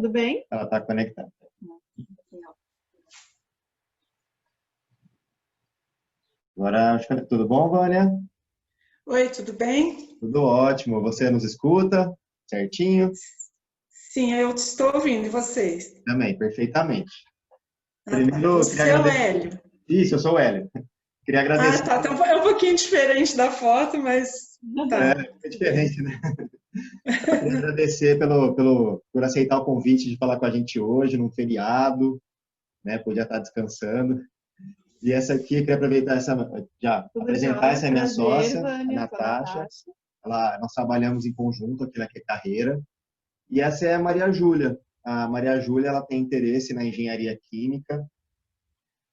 tudo bem? Ela está conectada. Agora, acho que tudo bom, Vânia? Oi, tudo bem? Tudo ótimo. Você nos escuta certinho? Sim, eu estou ouvindo, e vocês? Também, perfeitamente. Ah, tá. Primeiro, eu queria Você é o agradecer. Hélio? Isso, eu sou o Hélio. Queria Ah, agradecer. tá. Então é um pouquinho diferente da foto, mas tá. É diferente, né? Eu queria agradecer por aceitar o convite de falar com a gente hoje, num feriado, né? Podia estar descansando. E essa aqui, eu queria aproveitar Tudo apresentar, jóia? essa é a minha Prazer, sócia, a Vânia, sou a Natasha. Natasha. Nós trabalhamos em conjunto aqui na Carreira. E essa é a Maria Júlia. A Maria Júlia, ela tem interesse na engenharia química.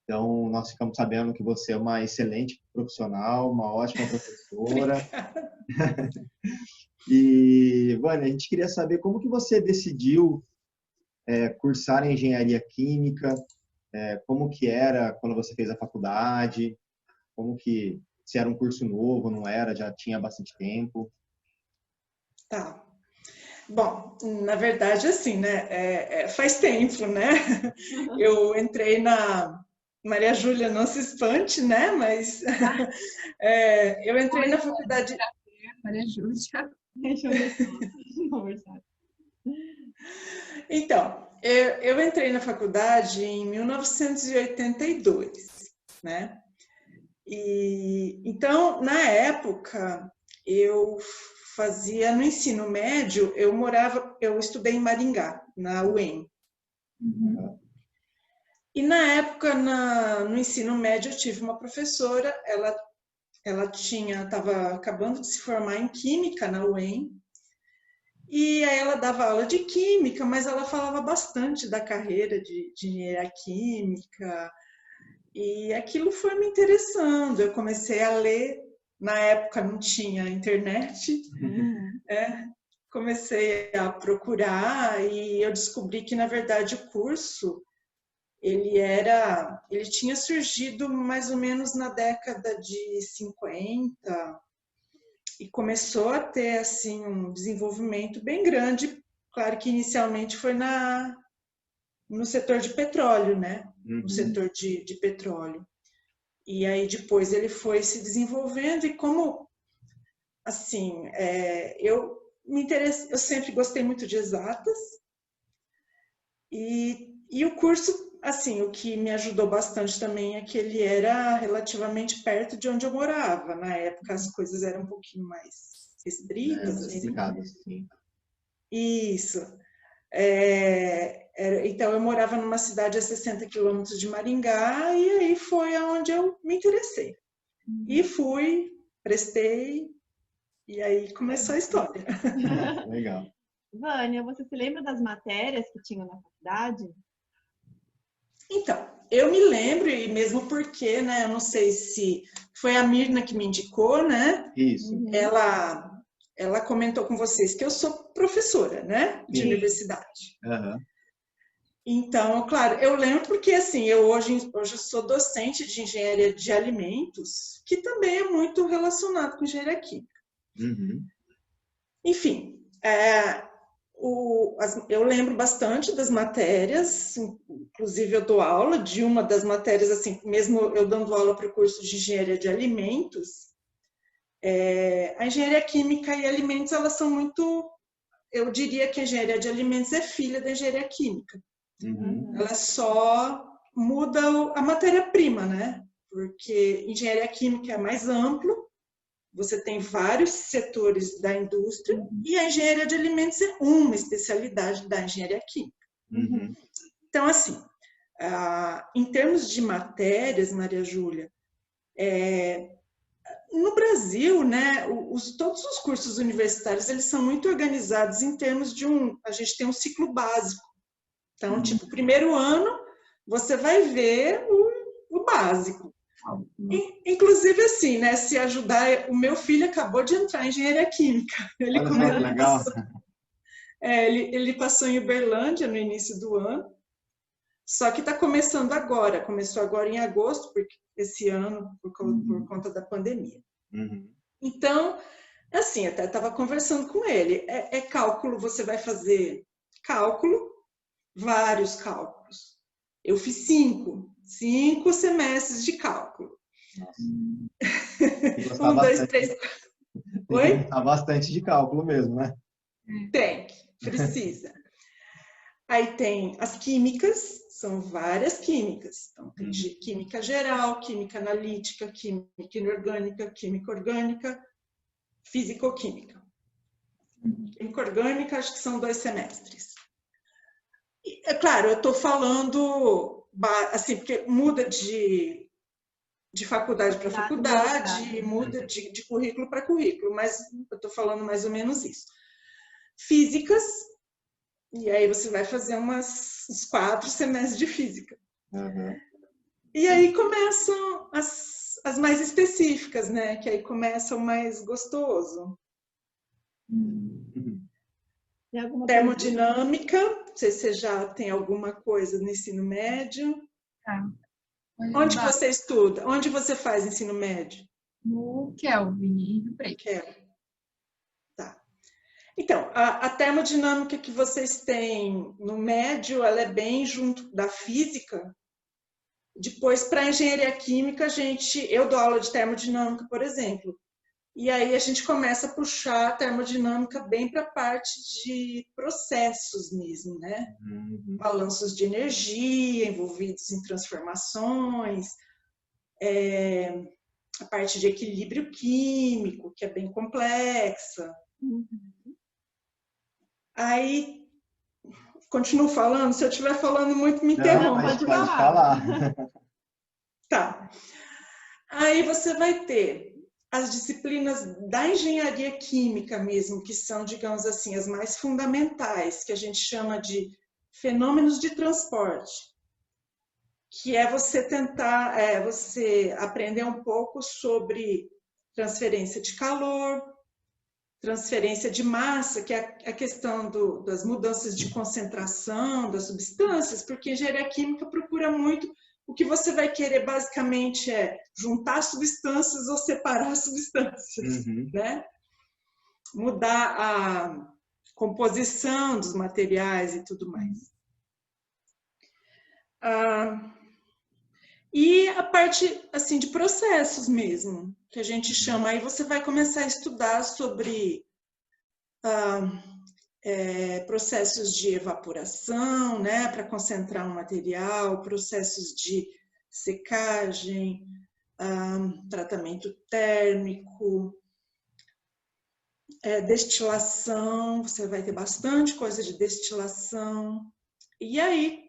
Então, nós ficamos sabendo que você é uma excelente profissional, uma ótima professora. E, Vânia, a gente queria saber como que você decidiu cursar engenharia química, como que era quando você fez a faculdade, se era um curso novo, não era, já tinha bastante tempo. Tá. Bom, na verdade, assim, né? Faz tempo, né? Eu entrei na Maria Júlia, não se espante, né? Mas eu entrei na faculdade. Maria Júlia. Deixa eu ver se conversar. Então, eu entrei na faculdade em 1982, né? Então, na época, eu fazia no ensino médio, eu estudei em Maringá, na UEM. Uhum. E na época, no ensino médio, eu tive uma professora, ela estava acabando de se formar em Química na UEM, e aí ela dava aula de Química, mas ela falava bastante da carreira de engenharia química, e aquilo foi me interessando. Eu comecei a ler, na época não tinha internet, comecei a procurar e eu descobri que, na verdade, o curso ele tinha surgido mais ou menos na década de 50 e começou a ter assim um desenvolvimento bem grande. Claro que inicialmente foi no setor de petróleo, né? No setor de petróleo. E aí depois ele foi se desenvolvendo e como, assim, eu sempre gostei muito de exatas e o curso, assim, o que me ajudou bastante também é que ele era relativamente perto de onde eu morava. Na época as coisas eram um pouquinho mais restritas, assim. Explicado, sim. Isso. Então eu morava numa cidade a 60 quilômetros de Maringá e aí foi aonde eu me interessei. E fui, prestei, e aí começou a história. Legal. Vânia, você se lembra das matérias que tinha na faculdade? Então, eu me lembro, e mesmo porque, né, eu não sei se foi a Mirna que me indicou, né? Isso. Ela comentou com vocês que eu sou professora, né, de universidade. Uhum. Então, claro, eu lembro porque, assim, eu hoje eu sou docente de engenharia de alimentos, que também é muito relacionado com engenharia química. Uhum. Enfim, eu lembro bastante das matérias, inclusive eu dou aula de uma das matérias, assim, mesmo eu dando aula para o curso de engenharia de alimentos, a engenharia química e alimentos, elas são muito, eu diria que a engenharia de alimentos é filha da engenharia química. Uhum. Ela só muda a matéria-prima, né? Porque engenharia química é mais amplo, você tem vários setores da indústria e a engenharia de alimentos é uma especialidade da engenharia química. Uhum. Então, assim, em termos de matérias, Maria Júlia, no Brasil, né, todos os cursos universitários eles são muito organizados em termos de a gente tem um ciclo básico. Então, tipo, primeiro ano, você vai ver o básico. Inclusive, assim, né, se ajudar, o meu filho acabou de entrar em engenharia química. Olha só que legal. Ele passou em Uberlândia no início do ano, só que está começando agora, começou agora em agosto, porque esse ano, por conta da pandemia. Uhum. Então, assim, até estava conversando com ele, cálculo, você vai fazer cálculo, vários cálculos. Eu fiz 5 semestres de cálculo. Tem que gostar 1, 2, bastante, 3, 4. tem que Oi? gostar bastante de cálculo mesmo, né? Tem, precisa. Aí tem as químicas, são várias químicas. Então, tem química geral, química analítica, química inorgânica, química orgânica, físico-química. Química orgânica, acho que são 2 semestres. E, é claro, eu estou falando, assim, porque muda de faculdade para faculdade, muda de currículo para currículo, mas eu estou falando mais ou menos isso. Físicas, e aí você vai fazer uns 4 semestres de física. Uhum. E aí começam as mais específicas, né? Que aí começa o mais gostoso. Termodinâmica, não sei se você já tem alguma coisa no ensino médio. Onde que você estuda? Onde você faz ensino médio? No Kelvin, em Rio Preto. Tá. Então, a termodinâmica que vocês têm no médio, ela é bem junto da física. Depois, para a engenharia química, eu dou aula de termodinâmica, por exemplo. E aí a gente começa a puxar a termodinâmica bem para a parte de processos mesmo, né? Balanços de energia envolvidos em transformações, a parte de equilíbrio químico, que é bem complexa. Aí, continuo falando, se eu estiver falando muito, me interrompa. Pode falar. Tá. Aí você vai ter as disciplinas da engenharia química mesmo, que são, digamos assim, as mais fundamentais, que a gente chama de fenômenos de transporte, que é você tentar, você aprender um pouco sobre transferência de calor, transferência de massa, que é a questão das mudanças de concentração das substâncias, porque a engenharia química procura muito. O que você vai querer basicamente é juntar substâncias ou separar substâncias, né? Mudar a composição dos materiais e tudo mais. E a parte assim de processos mesmo, que a gente chama, aí você vai começar a estudar sobre processos de evaporação, né, para concentrar um material, processos de secagem, tratamento térmico, destilação, você vai ter bastante coisa de destilação. E aí,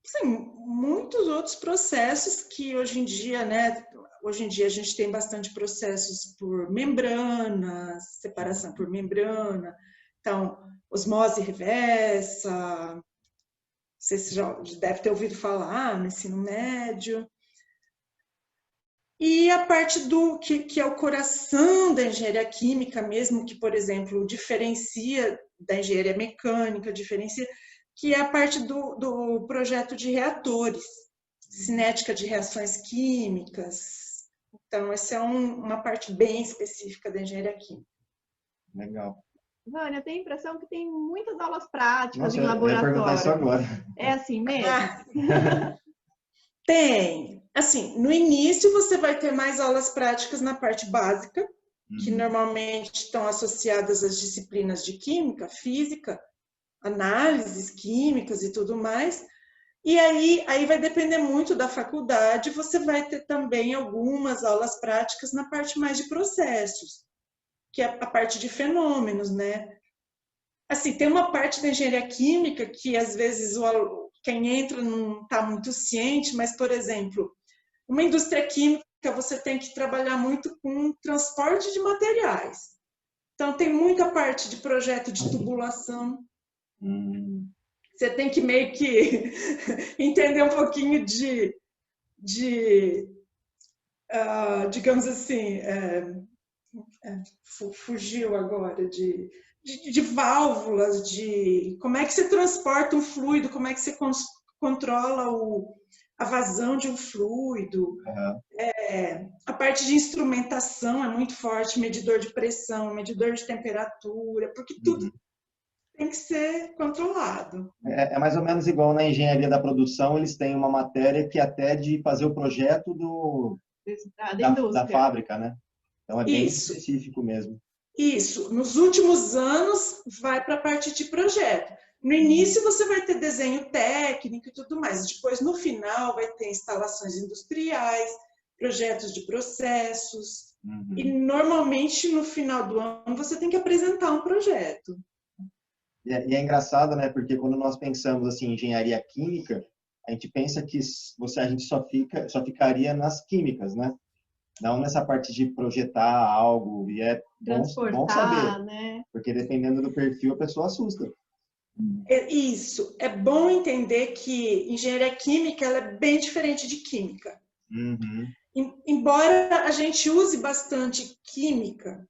assim, muitos outros processos que hoje em dia, né, hoje em dia a gente tem bastante processos por membrana, separação por membrana, então, osmose reversa, você já deve ter ouvido falar no ensino médio. E a parte que é o coração da engenharia química mesmo, que, por exemplo, diferencia da engenharia mecânica, que é a parte do projeto de reatores, cinética de reações químicas. Então, essa é uma parte bem específica da engenharia química. Legal. Vânia, eu tenho a impressão que tem muitas aulas práticas em Eu ia perguntar isso laboratório. agora. É assim mesmo? Tem. Assim, no início você vai ter mais aulas práticas na parte básica, que normalmente estão associadas às disciplinas de química, física, análises químicas e tudo mais. E aí vai depender muito da faculdade, você vai ter também algumas aulas práticas na parte mais de processos, que é a parte de fenômenos, né? Assim, tem uma parte da engenharia química que às vezes quem entra não está muito ciente, mas, por exemplo, uma indústria química você tem que trabalhar muito com transporte de materiais. Então, tem muita parte de projeto de tubulação. Você tem que meio que entender um pouquinho digamos assim, fugiu agora, de válvulas, de como é que você transporta um fluido, como é que você controla a vazão de um fluido. A parte de instrumentação é muito forte, medidor de pressão, medidor de temperatura, porque tem que ser controlado. É mais ou menos igual na engenharia da produção, eles têm uma matéria que até de fazer o projeto Da da indústria. fábrica, né? Então é bem Isso. específico mesmo. Isso, nos últimos anos vai para a parte de projeto. No início você vai ter desenho técnico e tudo mais, depois no final vai ter instalações industriais, projetos de processos, Uhum. e normalmente no final do ano você tem que apresentar um projeto. E é engraçado, né? Porque quando nós pensamos assim, em engenharia química, a gente pensa que a gente só ficaria nas químicas, né? Não nessa parte de projetar algo. E é bom Transportar, saber, né? porque dependendo do perfil, a pessoa assusta. Isso, é bom entender que engenharia química ela é bem diferente de química. Uhum. Embora a gente use bastante química,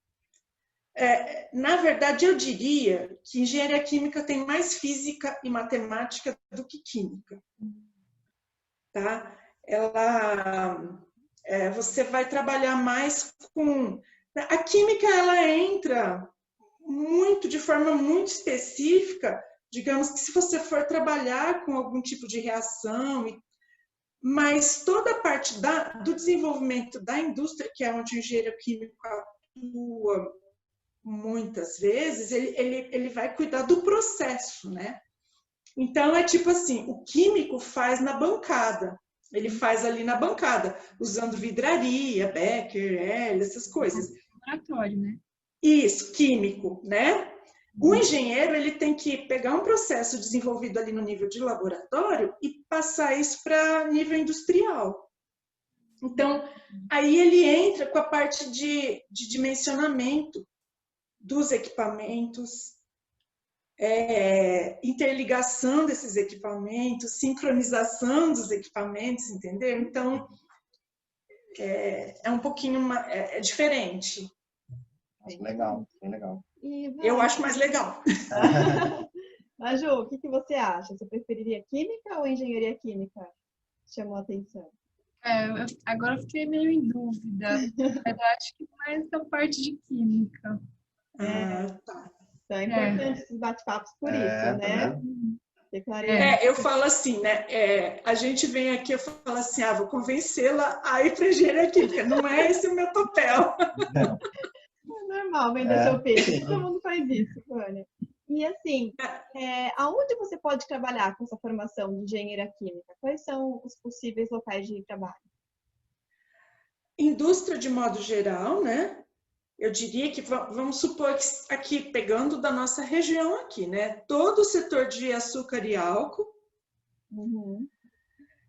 na verdade eu diria que engenharia química tem mais física e matemática do que química. Tá? Você vai trabalhar mais com... A química ela entra de forma muito específica, digamos que se você for trabalhar com algum tipo de reação, mas toda a parte do desenvolvimento da indústria, que é onde o engenheiro químico atua muitas vezes, ele vai cuidar do processo, né? Então, é tipo assim, o químico faz na bancada, ele faz ali na bancada, usando vidraria, Becker, essas coisas. Laboratório, né? Isso, químico, né? O engenheiro ele tem que pegar um processo desenvolvido ali no nível de laboratório e passar isso para nível industrial. Então, aí ele entra com a parte de dimensionamento dos equipamentos, interligação desses equipamentos, sincronização dos equipamentos, entendeu? Então, é um pouquinho diferente. Legal, bem legal. Eu acho mais legal. Maju, o que você acha? Você preferiria química ou engenharia química? Chamou a atenção. Agora eu fiquei meio em dúvida. Mas eu acho que mais da parte de química. Tá. Então é importante esses bate-papos por isso, né? Tá. Eu falo assim, né? A gente vem aqui, eu falo assim, vou convencê-la a ir para engenharia química. Não é esse o meu papel. Não. É normal vender seu peixe, todo mundo faz isso, Vânia. E assim, aonde você pode trabalhar com essa formação de engenharia química? Quais são os possíveis locais de trabalho? Indústria de modo geral, né? Eu diria que, vamos supor que aqui, pegando da nossa região aqui, né? Todo o setor de açúcar e álcool. Uhum.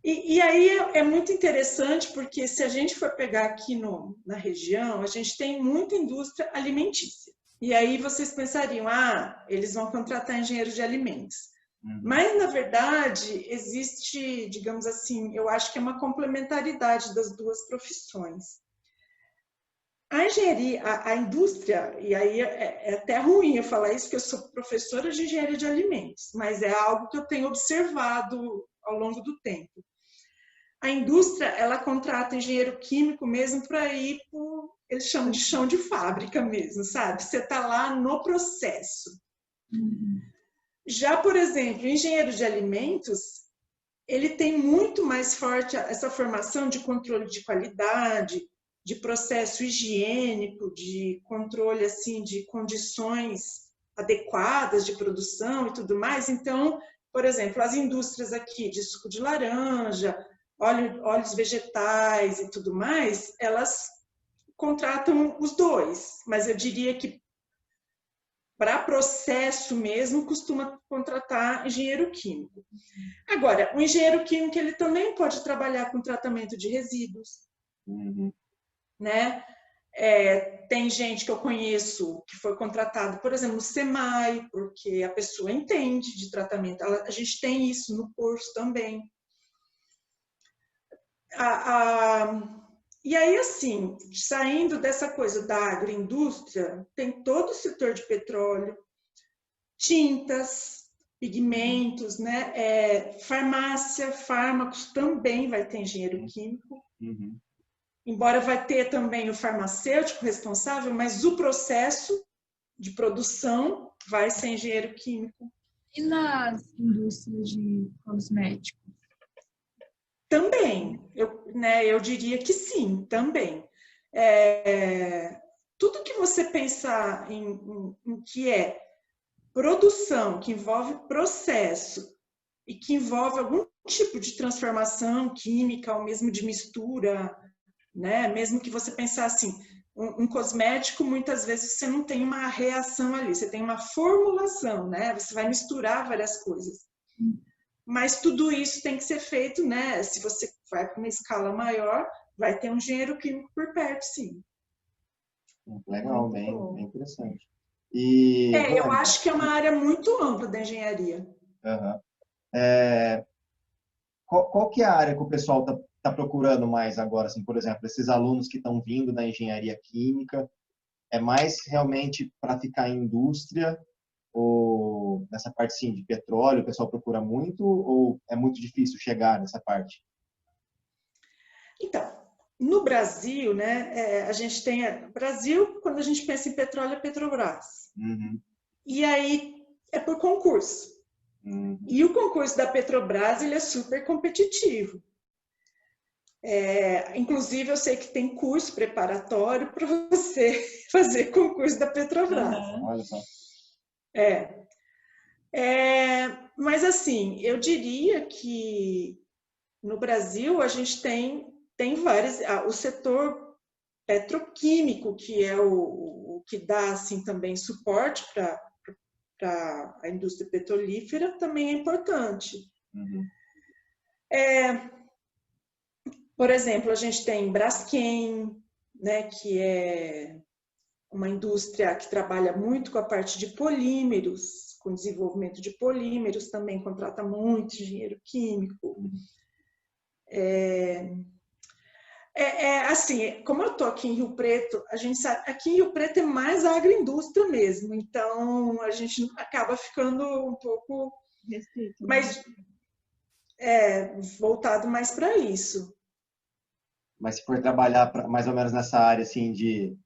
E aí é muito interessante, porque se a gente for pegar aqui na região, a gente tem muita indústria alimentícia. E aí vocês pensariam, eles vão contratar engenheiros de alimentos. Uhum. Mas, na verdade, existe, digamos assim, eu acho que é uma complementaridade das duas profissões. A engenharia, a indústria, e aí é até ruim eu falar isso, porque eu sou professora de engenharia de alimentos, mas é algo que eu tenho observado ao longo do tempo. A indústria, ela contrata engenheiro químico mesmo para ir eles chamam de chão de fábrica mesmo, sabe? Você está lá no processo. Uhum. Já, por exemplo, o engenheiro de alimentos, ele tem muito mais forte essa formação de controle de qualidade, de processo higiênico, de controle assim de condições adequadas de produção e tudo mais. Então, por exemplo, as indústrias aqui de suco de laranja, óleos vegetais e tudo mais, elas contratam os dois, mas eu diria que para processo mesmo costuma contratar engenheiro químico. Agora, o engenheiro químico ele também pode trabalhar com tratamento de resíduos. Uhum. Né? Tem gente que eu conheço que foi contratado, por exemplo, no SEMAI, porque a pessoa entende de tratamento. A gente tem isso no curso também. E aí, assim, saindo dessa coisa da agroindústria, tem todo o setor de petróleo, tintas, pigmentos, né? Farmácia, fármacos também vai ter engenheiro químico. Uhum. Embora vai ter também o farmacêutico responsável, mas o processo de produção vai ser engenheiro químico. E nas indústrias de cosméticos? Também, eu diria que sim, também. Tudo que você pensar em que é produção, que envolve processo e que envolve algum tipo de transformação química ou mesmo de mistura, né? Mesmo que você pensar assim, um cosmético, muitas vezes você não tem uma reação ali, você tem uma formulação, né? Você vai misturar várias coisas. Mas tudo isso tem que ser feito, né? Se você vai para uma escala maior, vai ter um engenheiro químico por perto, sim. Legal, bem interessante. Eu acho que é uma área muito ampla da engenharia. Qual que é a área que o pessoal está procurando mais agora? Assim, por exemplo, esses alunos que estão vindo da engenharia química, é mais realmente para ficar em indústria ou nessa parte sim, de petróleo, o pessoal procura muito ou é muito difícil chegar nessa parte? Então, no Brasil, né, a gente tem... Brasil, quando a gente pensa em petróleo, é Petrobras. E aí é por concurso. E o concurso da Petrobras, ele é super competitivo. Inclusive, eu sei que tem curso preparatório para você fazer concurso da Petrobras. Olha só. Mas, assim, eu diria que no Brasil a gente tem várias... O setor petroquímico, que é o que dá, assim, também suporte para a indústria petrolífera, também é importante. Por exemplo, a gente tem Braskem, né, que é uma indústria que trabalha muito com a parte de polímeros, com desenvolvimento de polímeros, também contrata muito engenheiro químico. Assim, como eu estou aqui em Rio Preto, a gente sabe, aqui em Rio Preto é mais agroindústria mesmo, então a gente acaba ficando um pouco mais voltado mais para isso. Mas se for trabalhar mais ou menos nessa área assim de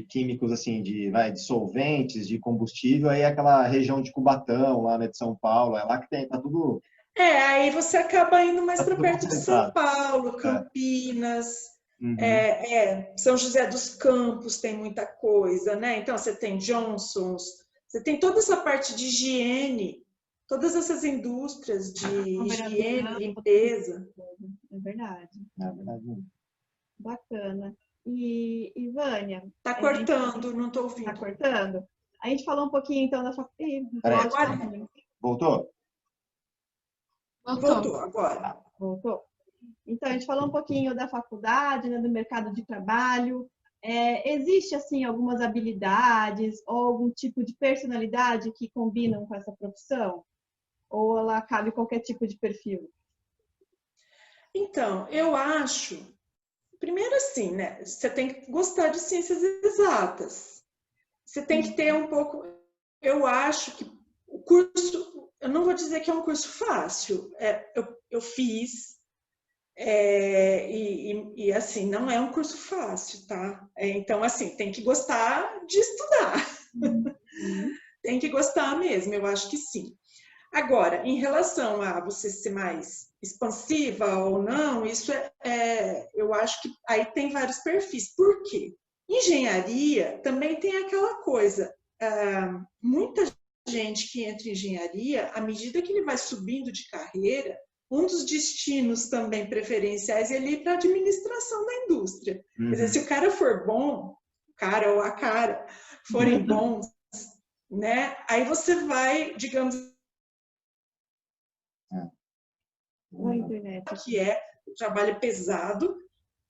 químicos, assim, de solventes, de combustível, aí é aquela região de Cubatão, lá, né, de São Paulo, é lá que tá tudo... Aí você acaba indo mais para perto de São Paulo, Campinas, São José dos Campos tem muita coisa, né? Então você tem Johnson's, você tem toda essa parte de higiene, todas essas indústrias de higiene, limpeza. É verdade. É verdade. Bacana. E Vânia? Tá cortando, não estou ouvindo. Tá cortando? A gente falou um pouquinho então da faculdade. Voltou? Voltou agora. Voltou. Então, a gente falou um pouquinho da faculdade, né, do mercado de trabalho. Existe, assim, algumas habilidades ou algum tipo de personalidade que combinam com essa profissão? Ou ela cabe qualquer tipo de perfil? Então, eu acho... Primeiro assim, né? Você tem que gostar de ciências exatas. Você tem que ter um pouco... Eu acho que o curso... Eu não vou dizer que é um curso fácil. Eu fiz... E assim, não é um curso fácil, tá? Então, assim, tem que gostar de estudar. Tem que gostar mesmo, eu acho que sim. Agora, em relação a você ser mais expansiva ou não, isso eu acho que aí tem vários perfis. Por quê? Engenharia também tem aquela coisa, muita gente que entra em engenharia, à medida que ele vai subindo de carreira, um dos destinos também preferenciais é ele ir para a administração da indústria. Quer dizer, se o cara for bom, o cara ou a cara forem bons, né? Aí você vai, digamos, que é o trabalho pesado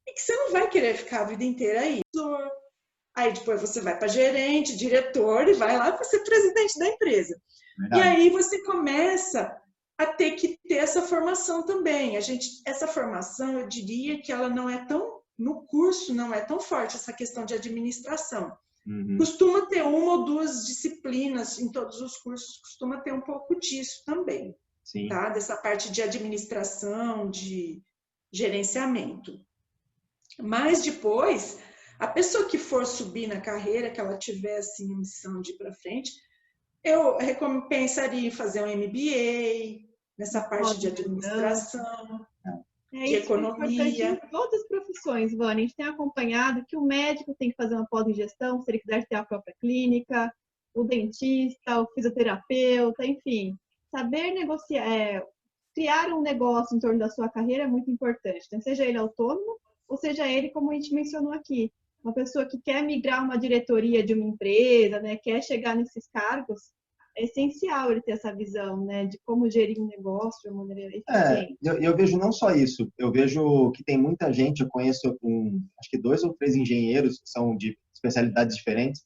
e que você não vai querer ficar a vida inteira aí. Aí depois você vai para gerente, diretor e vai lá para ser presidente da empresa. Verdade. E aí você começa a ter que ter essa formação também. Essa formação, eu diria que ela não é tão, no curso não é tão forte essa questão de administração. Costuma ter uma ou duas disciplinas em todos os cursos, costuma ter um pouco disso também. Sim. Tá? Dessa parte de administração, de gerenciamento. Mas depois, a pessoa que for subir na carreira, que ela tiver assim, a missão de ir para frente, Eu pensaria em fazer um MBA nessa parte de administração, de economia. É em todas as profissões, Vânia. A gente tem acompanhado que o médico tem que fazer uma pós-gestão, se ele quiser ter a própria clínica, o dentista, o fisioterapeuta, enfim. Saber negociar, criar um negócio em torno da sua carreira é muito importante. Então, seja ele autônomo, ou seja ele, como a gente mencionou aqui, uma pessoa que quer migrar uma diretoria de uma empresa, né, quer chegar nesses cargos, é essencial ele ter essa visão, né, de como gerir um negócio de uma maneira eficiente. Eu vejo não só isso, eu vejo que tem muita gente, eu conheço acho que 2 ou 3 engenheiros que são de especialidades diferentes,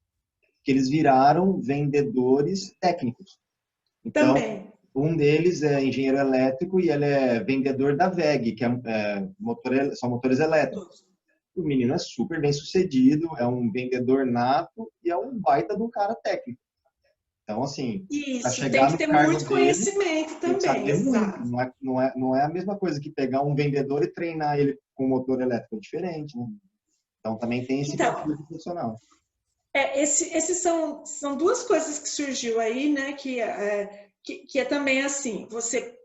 que eles viraram vendedores técnicos. Então, também. Um deles é engenheiro elétrico e ele é vendedor da WEG, que são motores elétricos. O menino é super bem sucedido, é um vendedor nato e é um baita de um cara técnico. Então, assim, isso, tem que ter muito conhecimento também. Exato. Não é a mesma coisa que pegar um vendedor e treinar ele com motor elétrico, é diferente, né? Então, também tem esse perfil profissional. Esses são 2 coisas que surgiu aí, né, que é também assim,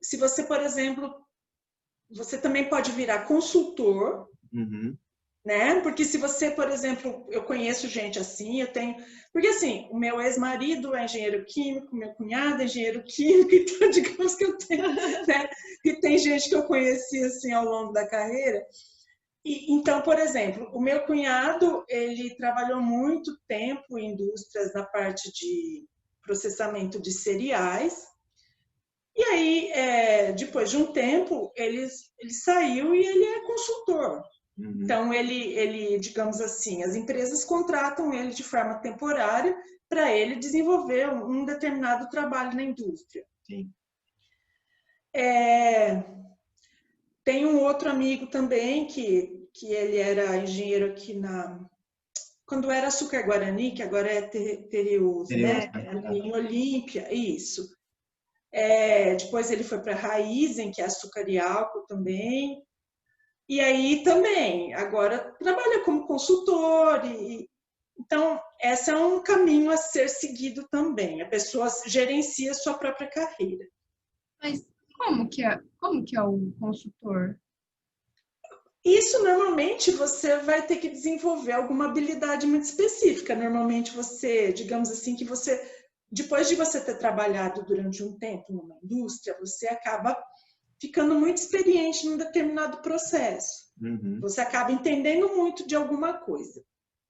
se você, por exemplo, você também pode virar consultor, né? Porque se você, por exemplo, eu conheço gente assim, porque assim, o meu ex-marido é engenheiro químico, meu cunhado é engenheiro químico, então digamos que eu tenho, né? E tem gente que eu conheci assim ao longo da carreira. Então, por exemplo, o meu cunhado, ele trabalhou muito tempo em indústrias na parte de processamento de cereais. E aí, depois de um tempo, ele saiu e ele é consultor. Então, ele, digamos assim, as empresas contratam ele de forma temporária para ele desenvolver um determinado trabalho na indústria. Sim. Tem um outro amigo também que ele era engenheiro aqui quando era Açúcar Guarani, que agora é Tereus, né? Em Olímpia, isso. Depois ele foi para a Raízen, que é açúcar e álcool também. E aí também, agora trabalha como consultor. Então, esse é um caminho a ser seguido também. A pessoa gerencia a sua própria carreira. Mas como que é o consultor? Isso, normalmente, você vai ter que desenvolver alguma habilidade muito específica. Normalmente, você, digamos assim, que você, depois de você ter trabalhado durante um tempo numa indústria, você acaba ficando muito experiente num determinado processo. Você acaba entendendo muito de alguma coisa,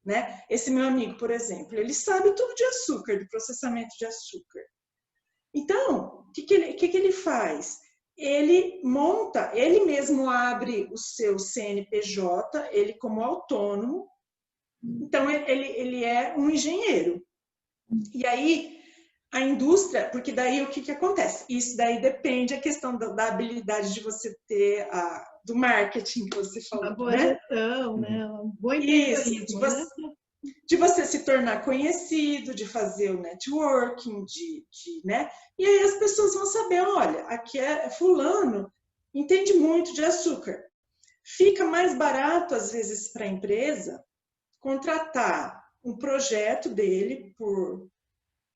né? Esse meu amigo, por exemplo, ele sabe tudo de açúcar, de processamento de açúcar. Então, o que ele faz? Ele mesmo abre o seu CNPJ, ele como autônomo. Então, ele é um engenheiro. E aí, a indústria, porque daí o que acontece? Isso daí depende da questão da habilidade de você ter do marketing que você falou, uma boa né? gestão, né? Um bom empreendedorismo, né? De você se tornar conhecido, de fazer o networking, né? E aí as pessoas vão saber, olha, aqui é fulano, entende muito de açúcar. Fica mais barato, às vezes, para a empresa contratar um projeto dele por,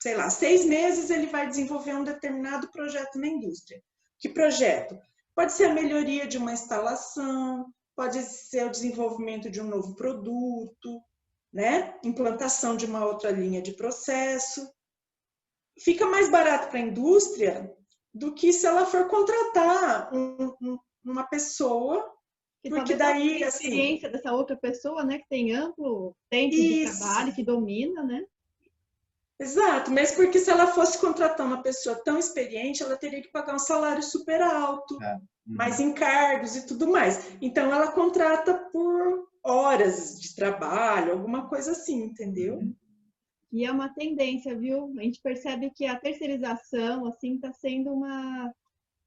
sei lá, 6 meses ele vai desenvolver um determinado projeto na indústria. Que projeto? Pode ser a melhoria de uma instalação, pode ser o desenvolvimento de um novo produto, né? Implantação de uma outra linha de processo. Fica mais barato para a indústria do que se ela for contratar uma pessoa, porque daí a experiência dessa outra pessoa, né, que tem amplo tempo de trabalho, que domina, né? Exato, mas porque se ela fosse contratar uma pessoa tão experiente, ela teria que pagar um salário super alto, mais encargos e tudo mais. Então, ela contrata por horas de trabalho, alguma coisa assim, entendeu? E é uma tendência, viu? A gente percebe que a terceirização, assim, está sendo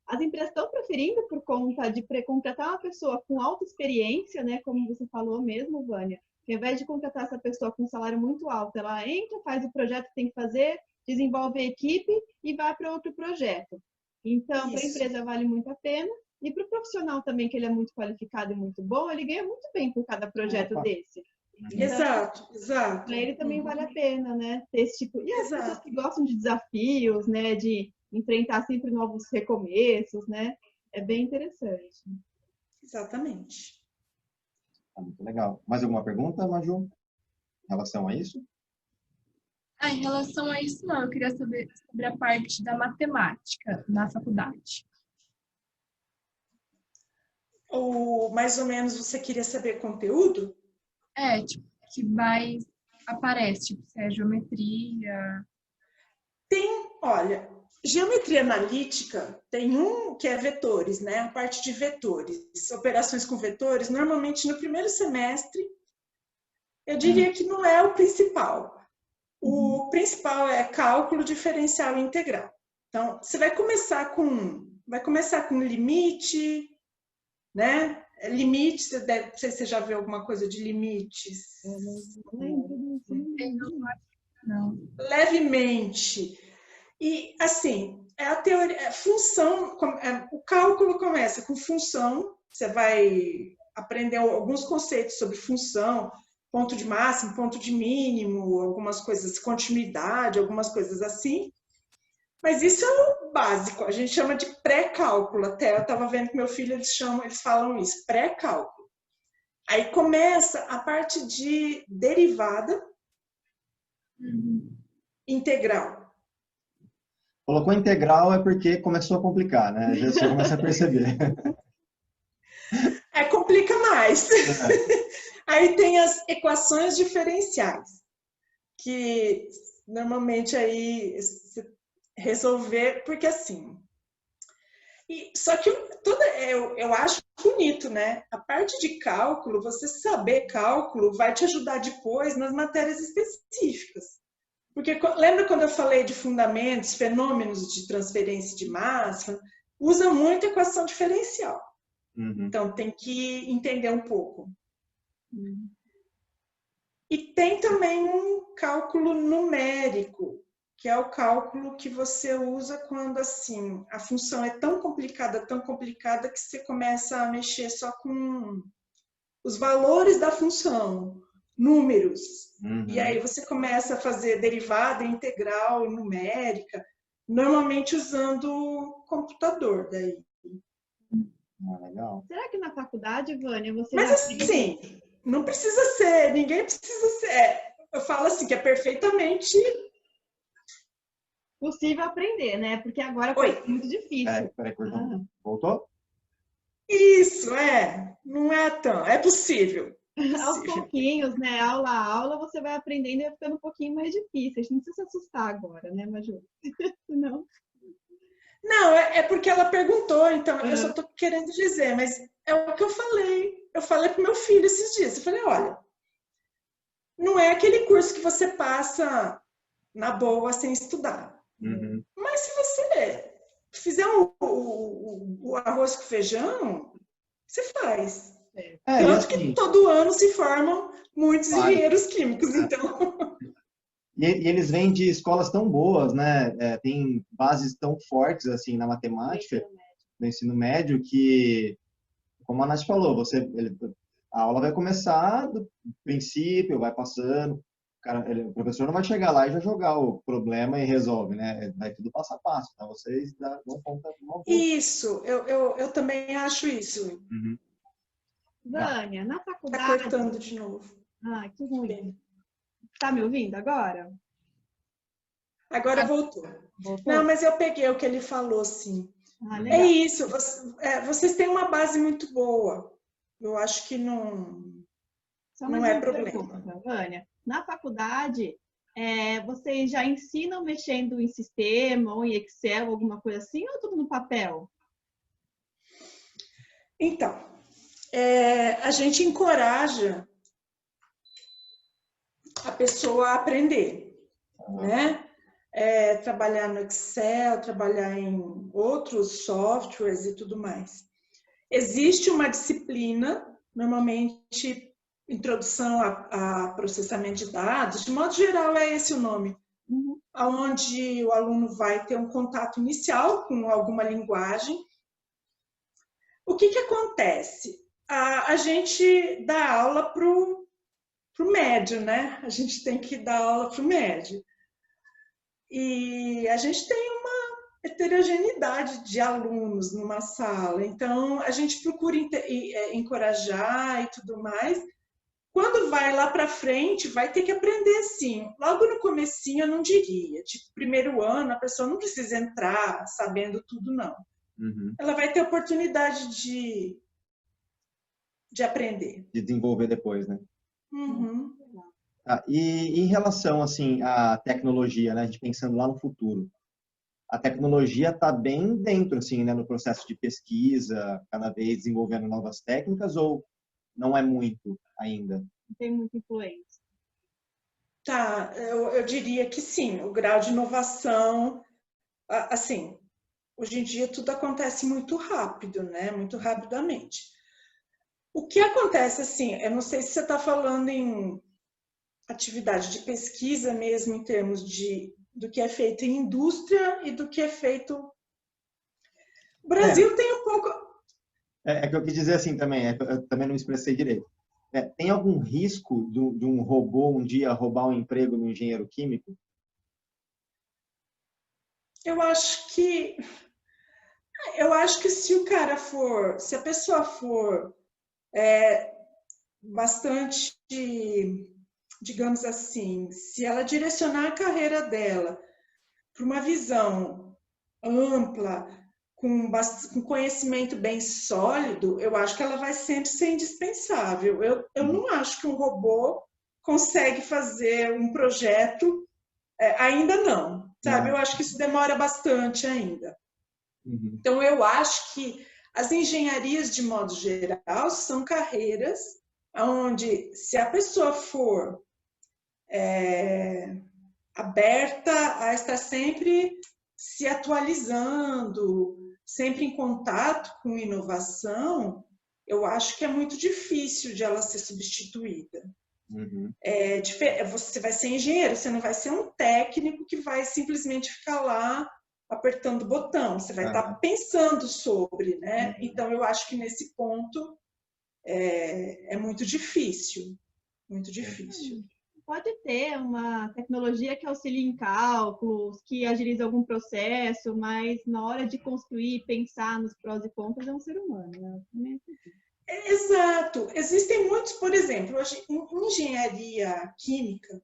As empresas estão preferindo por conta de contratar uma pessoa com alta experiência, né? Como você falou mesmo, Vânia. Ao invés de contratar essa pessoa com um salário muito alto, ela entra, faz o projeto que tem que fazer, desenvolve a equipe e vai para outro projeto. Então, para a empresa vale muito a pena. E para o profissional também, que ele é muito qualificado e muito bom, ele ganha muito bem por cada projeto desse. Exato, exato. Para ele também vale a pena, né? Ter esse tipo. E as Exato. pessoas que gostam de desafios, né? De enfrentar sempre novos recomeços, né? É bem interessante. Exatamente. Muito legal. Mais alguma pergunta, Maju, em relação a isso? Em relação a isso, não. Eu queria saber sobre a parte da matemática na faculdade. Ou mais ou menos você queria saber conteúdo? Tipo, que mais aparece, tipo, se é geometria. Olha, geometria analítica tem um que é vetores, né? A parte de vetores, operações com vetores, normalmente no primeiro semestre, eu diria que não é o principal. O principal é cálculo diferencial e integral. Então, você vai começar com limite, né? Limite, não sei se você já viu alguma coisa de limites. Não. Levemente. E, assim, a teoria, função, o cálculo começa com função, você vai aprender alguns conceitos sobre função, ponto de máximo, ponto de mínimo, algumas coisas, continuidade, algumas coisas assim. Mas isso é o básico, a gente chama de pré-cálculo. Até eu estava vendo que meu filho, eles falam isso, pré-cálculo. Aí começa a parte de derivada integral. Colocou integral é porque começou a complicar, né? Já você começa a perceber. Complica mais. Aí tem as equações diferenciais, que normalmente aí resolver, porque assim... só que eu acho bonito, né? A parte de cálculo, você saber cálculo vai te ajudar depois nas matérias específicas. Porque lembra quando eu falei de fundamentos, fenômenos de transferência de massa? Usa muito equação diferencial. Então, tem que entender um pouco. E tem também um cálculo numérico, que é o cálculo que você usa quando, assim, a função é tão complicada, que você começa a mexer só com os valores da função, números. E aí você começa a fazer derivada integral numérica, normalmente usando computador daí. Legal. Será que na faculdade, Vânia, você... Mas assim, não precisa ser, ninguém precisa ser. Eu falo assim, que é perfeitamente possível aprender, né? Porque agora foi muito difícil. Peraí, voltou? Isso, não é tão, é possível. Aos pouquinhos, né? Aula a aula, você vai aprendendo e vai ficando um pouquinho mais difícil. A gente não precisa se assustar agora, né, Maju? Não. Não, é porque ela perguntou, então eu só estou querendo dizer, mas é o que eu falei. Eu falei para o meu filho esses dias. Eu falei, olha, não é aquele curso que você passa na boa sem estudar. Mas se você fizer o arroz com feijão, você faz. Tanto que todo ano se formam muitos engenheiros químicos, então... E eles vêm de escolas tão boas, né? Tem bases tão fortes assim na matemática, no ensino médio, que, como a Nath falou, a aula vai começar do princípio, vai passando. O professor não vai chegar lá e já jogar o problema e resolve, né? Vai tudo passo a passo. Então, vocês dão conta de uma boa. Isso, eu também acho isso. Vânia, na faculdade... Tá cortando de novo. Que ruim. Tá me ouvindo agora? Agora voltou. Não, mas eu peguei o que ele falou, sim. Legal. É isso, vocês têm uma base muito boa. Eu acho que não é problema. Vânia, na faculdade, vocês já ensinam mexendo em sistema ou em Excel, alguma coisa assim, ou tudo no papel? Então, a gente encoraja a pessoa a aprender, né? Trabalhar no Excel, trabalhar em outros softwares e tudo mais. Existe uma disciplina, normalmente introdução a processamento de dados, de modo geral é esse o nome, onde o aluno vai ter um contato inicial com alguma linguagem. O que acontece? A gente dá aula o médio, né? A gente tem que dar aula para o médio. E a gente tem uma heterogeneidade de alunos numa sala, então a gente procura encorajar e tudo mais. Quando vai lá para frente, vai ter que aprender sim. Logo no comecinho eu não diria, tipo, primeiro ano a pessoa não precisa entrar sabendo tudo, não. Uhum. Ela vai ter oportunidade de aprender. De desenvolver depois, né? Uhum. E em relação, assim, à tecnologia, né? A gente pensando lá no futuro, a tecnologia está bem dentro, assim, né? No processo de pesquisa, cada vez desenvolvendo novas técnicas, ou não é muito ainda? Não tem muita influência. Tá, eu diria que sim, o grau de inovação, assim, hoje em dia tudo acontece muito rápido, né? Muito rapidamente. O que acontece, assim, eu não sei se você está falando em atividade de pesquisa mesmo, em termos do que é feito em indústria e do que é feito... O Brasil tem um pouco... É que eu quis dizer assim também, eu também não me expressei direito. Tem algum risco de um robô um dia roubar um emprego no engenheiro químico? Eu acho que se a pessoa for bastante, digamos assim, se ela direcionar a carreira dela para uma visão ampla, com conhecimento bem sólido, eu acho que ela vai sempre ser indispensável. Eu não acho que um robô consegue fazer um projeto, ainda não, sabe? Eu acho que isso demora bastante ainda. Uhum. Então, eu acho que as engenharias, de modo geral, são carreiras onde, se a pessoa for aberta a estar sempre se atualizando, sempre em contato com inovação, eu acho que é muito difícil de ela ser substituída. Uhum. Você vai ser engenheiro, você não vai ser um técnico que vai simplesmente ficar lá apertando o botão, você vai estar pensando sobre, né? Uhum. Então, eu acho que nesse ponto é muito difícil, muito difícil. Pode ter uma tecnologia que auxilie em cálculos, que agilize algum processo, mas na hora de construir, pensar nos prós e contras, é um ser humano, né? Exato. Existem muitos, por exemplo, hoje, em engenharia química,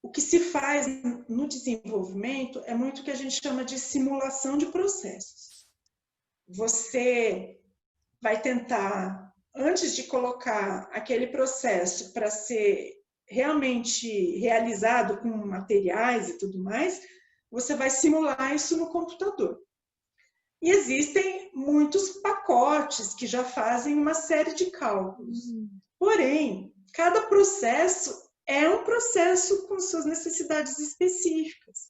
o que se faz no desenvolvimento é muito o que a gente chama de simulação de processos. Você vai tentar, antes de colocar aquele processo para ser realmente realizado com materiais e tudo mais, você vai simular isso no computador. E existem muitos pacotes que já fazem uma série de cálculos. Porém, cada processo é um processo com suas necessidades específicas.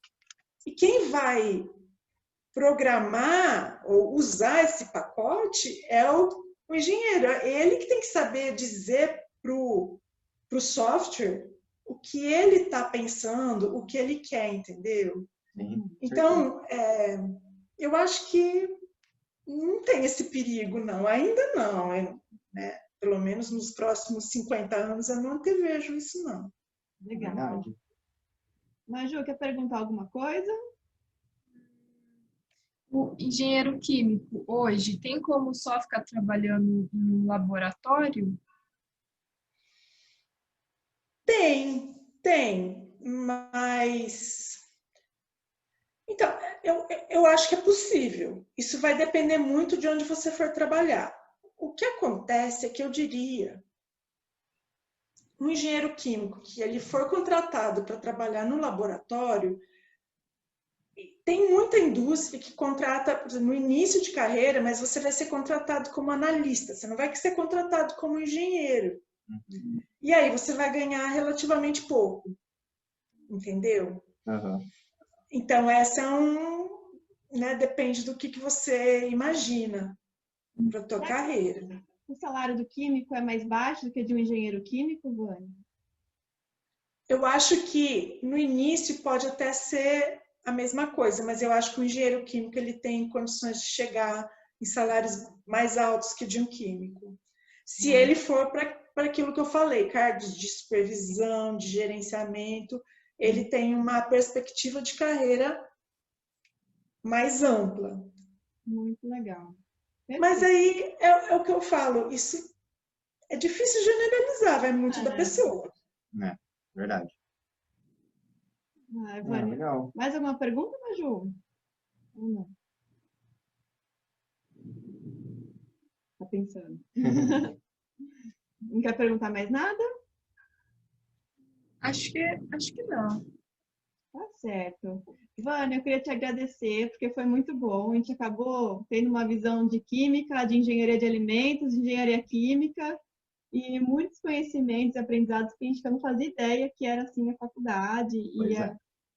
E quem vai programar ou usar esse pacote é o engenheiro. É ele que tem que saber dizer para o software o que ele está pensando, o que ele quer, entendeu? Sim, então, eu acho que não tem esse perigo, não. Ainda não, né? Pelo menos nos próximos 50 anos eu não vejo isso, não. Legal. Verdade. Maju, quer perguntar alguma coisa? O engenheiro químico hoje tem como só ficar trabalhando em um laboratório? Tem, mas... Então, eu acho que é possível. Isso vai depender muito de onde você for trabalhar. O que acontece é que eu diria, um engenheiro químico que ele for contratado para trabalhar no laboratório, tem muita indústria que contrata, por exemplo, no início de carreira, mas você vai ser contratado como analista, você não vai ser contratado como engenheiro. Uhum. E aí você vai ganhar relativamente pouco, entendeu? Uhum. Então, essa né, depende do que você imagina para a tua carreira. O salário do químico é mais baixo do que de um engenheiro químico, Vânia? Eu acho que no início pode até ser a mesma coisa, mas eu acho que o engenheiro químico ele tem condições de chegar em salários mais altos que de um químico. Se ele for para para aquilo que eu falei, cargos de supervisão, de gerenciamento, ele tem uma perspectiva de carreira mais ampla. Muito legal. Mas aí é o que eu falo, isso é difícil generalizar, vai muito da pessoa. É, verdade. Vânia, legal. mais alguma pergunta, Maju? Ou não? Tá pensando. Não quer perguntar mais nada? Acho que não. Tá certo. Vânia, eu queria te agradecer, porque foi muito bom. A gente acabou tendo uma visão de química, de engenharia de alimentos, de engenharia química, e muitos conhecimentos, aprendizados que a gente não fazia ideia que era assim a faculdade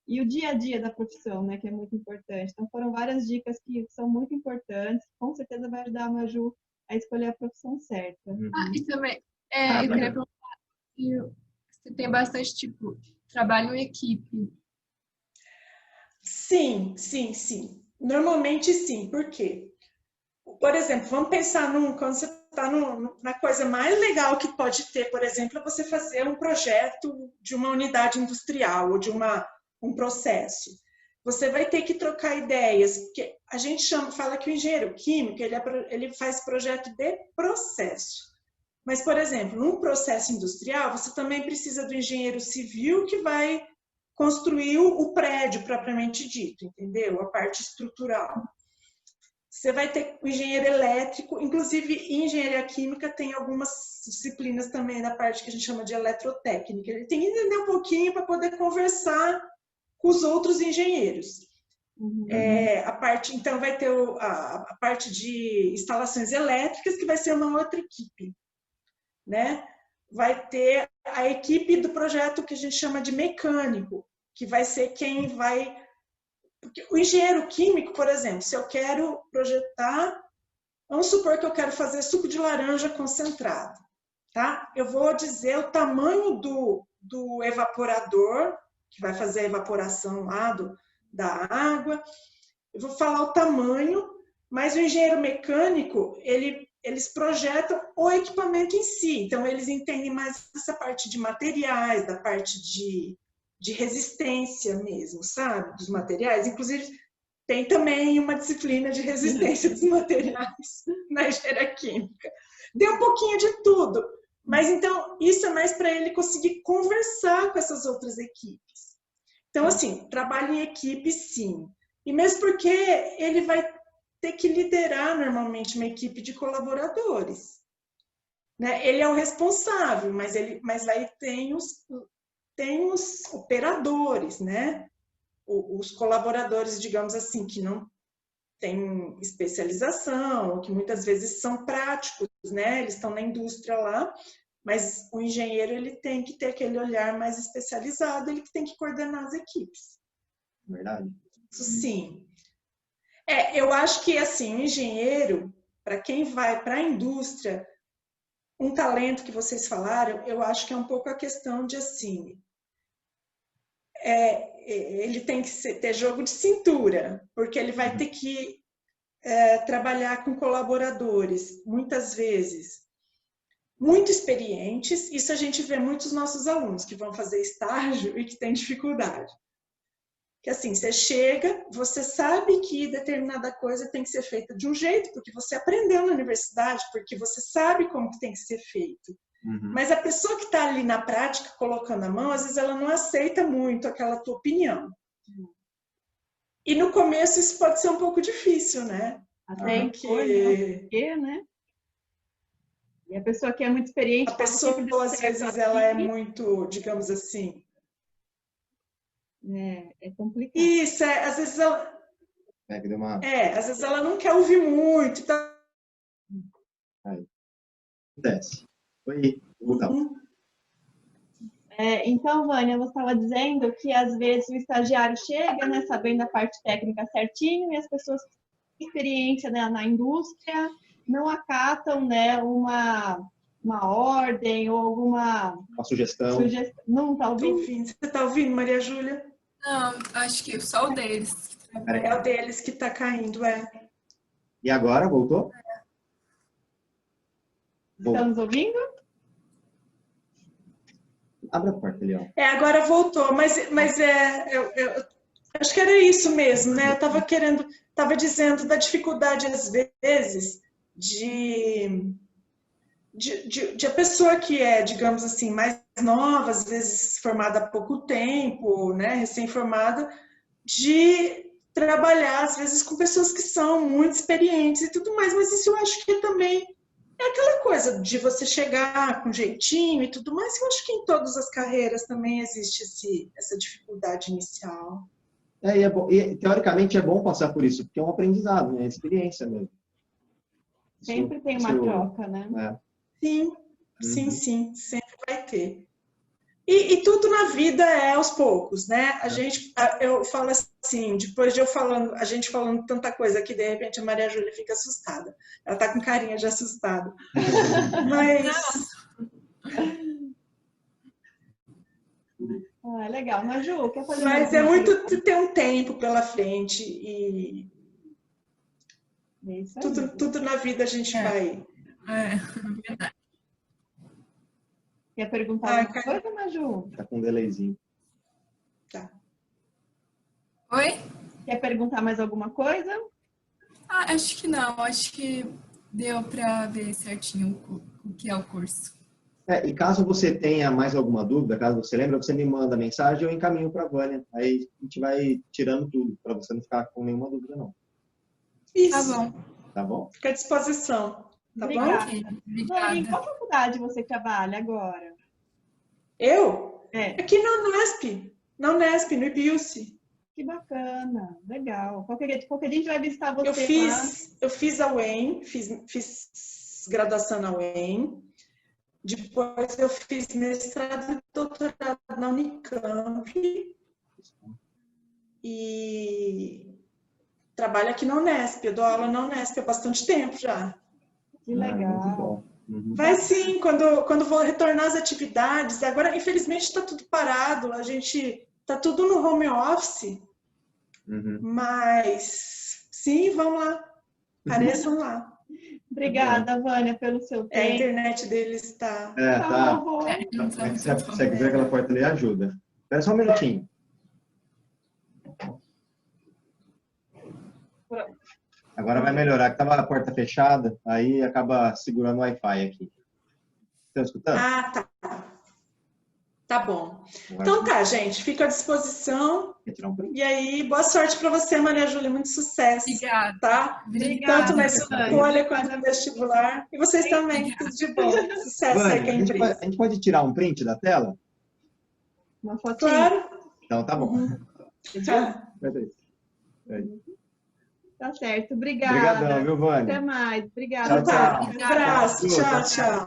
e o dia a dia da profissão, né, que é muito importante. Então foram várias dicas que são muito importantes, com certeza vai ajudar a Maju a escolher a profissão certa. E também, eu queria perguntar se você tem bastante, tipo, trabalho em equipe. Sim. Normalmente sim. Por quê? Por exemplo, vamos pensar quando você está na coisa mais legal que pode ter, por exemplo, é você fazer um projeto de uma unidade industrial ou de um processo. Você vai ter que trocar ideias, porque a gente fala que o engenheiro químico ele faz projeto de processo. Mas, por exemplo, num processo industrial, você também precisa do engenheiro civil que vai construir o prédio propriamente dito, entendeu? A parte estrutural. Você vai ter o engenheiro elétrico, inclusive em engenharia química tem algumas disciplinas também da parte que a gente chama de eletrotécnica. Ele tem que entender um pouquinho para poder conversar com os outros engenheiros. Então vai ter a parte de instalações elétricas, que vai ser uma outra equipe, né? Vai ter a equipe do projeto que a gente chama de mecânico, que vai ser quem vai... Porque o engenheiro químico, por exemplo, se eu quero projetar, vamos supor que eu quero fazer suco de laranja concentrado, tá? Eu vou dizer o tamanho do evaporador, que vai fazer a evaporação lá da água, eu vou falar o tamanho, mas o engenheiro mecânico, eles projetam o equipamento em si, então eles entendem mais essa parte de materiais, da parte de resistência mesmo, sabe? Dos materiais. Inclusive, tem também uma disciplina de resistência dos materiais na engenharia química. Deu um pouquinho de tudo, mas então isso é mais para ele conseguir conversar com essas outras equipes. Então, assim, trabalho em equipe, sim. E mesmo porque ele vai ter que liderar normalmente uma equipe de colaboradores. Né? Ele é o responsável, mas aí tem os operadores, né? Os colaboradores, digamos assim, que não têm especialização, ou que muitas vezes são práticos, né? Eles estão na indústria lá, mas o engenheiro ele tem que ter aquele olhar mais especializado, ele que tem que coordenar as equipes. Verdade. Isso sim. Eu acho que assim, o engenheiro, para quem vai para a indústria, um talento que vocês falaram, eu acho que é um pouco a questão de assim, ele tem que ter jogo de cintura, porque ele vai ter que trabalhar com colaboradores, muitas vezes, muito experientes. Isso a gente vê muitos nossos alunos que vão fazer estágio e que têm dificuldade. Que assim, você chega, você sabe que determinada coisa tem que ser feita de um jeito, porque você aprendeu na universidade, porque você sabe como que tem que ser feito. Mas a pessoa que está ali na prática, colocando a mão, às vezes ela não aceita muito aquela tua opinião. E no começo isso pode ser um pouco difícil, né? Até porque, né? E a pessoa que é muito experiente... A pessoa, às vezes, ela é muito, digamos assim... É complicado. Isso, às vezes ela... às vezes ela não quer ouvir muito. Então... Aí. Desce. Oi, voltamos. Então, Vânia, você estava dizendo que às vezes o estagiário chega, né, sabendo a parte técnica certinho, e as pessoas que têm experiência, né, na indústria não acatam, né, uma ordem ou alguma... Uma sugestão. Não está ouvindo? Você está ouvindo, Maria Júlia? Não, acho que só o deles. É o deles que está caindo, E agora, voltou? Estamos ouvindo? Abre a porta ali, ó. Agora voltou, mas eu acho que era isso mesmo, né? Eu estava dizendo da dificuldade, às vezes, de a pessoa que é, digamos assim, mais nova, às vezes formada há pouco tempo, né? Recém-formada, de trabalhar, às vezes, com pessoas que são muito experientes e tudo mais, mas isso eu acho que também é aquela coisa de você chegar com jeitinho e tudo mais, eu acho que em todas as carreiras também existe essa dificuldade inicial. E é bom, e, teoricamente é bom passar por isso, porque é um aprendizado, né? É experiência mesmo. Sempre tem uma troca, né? Sim, sim, sempre vai ter. E tudo na vida é aos poucos, né? Eu falo assim, depois de a gente falando tanta coisa aqui, de repente a Maria Júlia fica assustada. Ela tá com carinha de assustada. Mas... legal. Maju, quer fazer Mas é muito ter um tempo pela frente e tudo na vida a gente vai... verdade. Quer perguntar alguma coisa, Maju? Tá com um delayzinho. Tá. Oi? Quer perguntar mais alguma coisa? Acho que não. Acho que deu para ver certinho o que é o curso. E caso você tenha mais alguma dúvida, caso você lembre, você me manda mensagem, eu encaminho para a Vânia. Aí a gente vai tirando tudo, para você não ficar com nenhuma dúvida, não. Isso. Tá bom. Tá bom? Fica à disposição. Tá Obrigada. bom? Obrigada. Em qual faculdade você trabalha agora? Eu? Aqui na Unesp, no IBIUSI. Que bacana, legal. Qualquer dia a gente vai visitar você. Eu fiz a UEM, fiz graduação na UEM. Depois eu fiz mestrado e doutorado na Unicamp. E trabalho aqui na Unesp. Eu dou aula na Unesp há bastante tempo já. Que legal. Vai sim, quando vou retornar às atividades. Agora, infelizmente, está tudo parado. Está tudo no home office. Mas, sim, vamos lá. Apareçam lá. Obrigada, Vânia, pelo seu tempo. A internet deles está... Tá. Se você quiser aquela porta ali, ajuda. Espera só um minutinho. Agora vai melhorar, que estava a porta fechada, aí acaba segurando o Wi-Fi aqui. Estão escutando? Tá. Tá bom. Então tá, gente, fico à disposição. E aí, boa sorte para você, Maria Júlia, muito sucesso. Obrigada. Tá? Obrigada. Tanto na escolha quanto no vestibular. E vocês também, tudo de bom. Sucesso Vânia, aí com a empresa. A gente pode tirar um print da tela? Uma fotinha. Claro. Então tá bom. Tá. Tá certo, obrigada. Obrigadão, viu, Vânia? Até mais, obrigada. Um abraço, tchau. Tchau.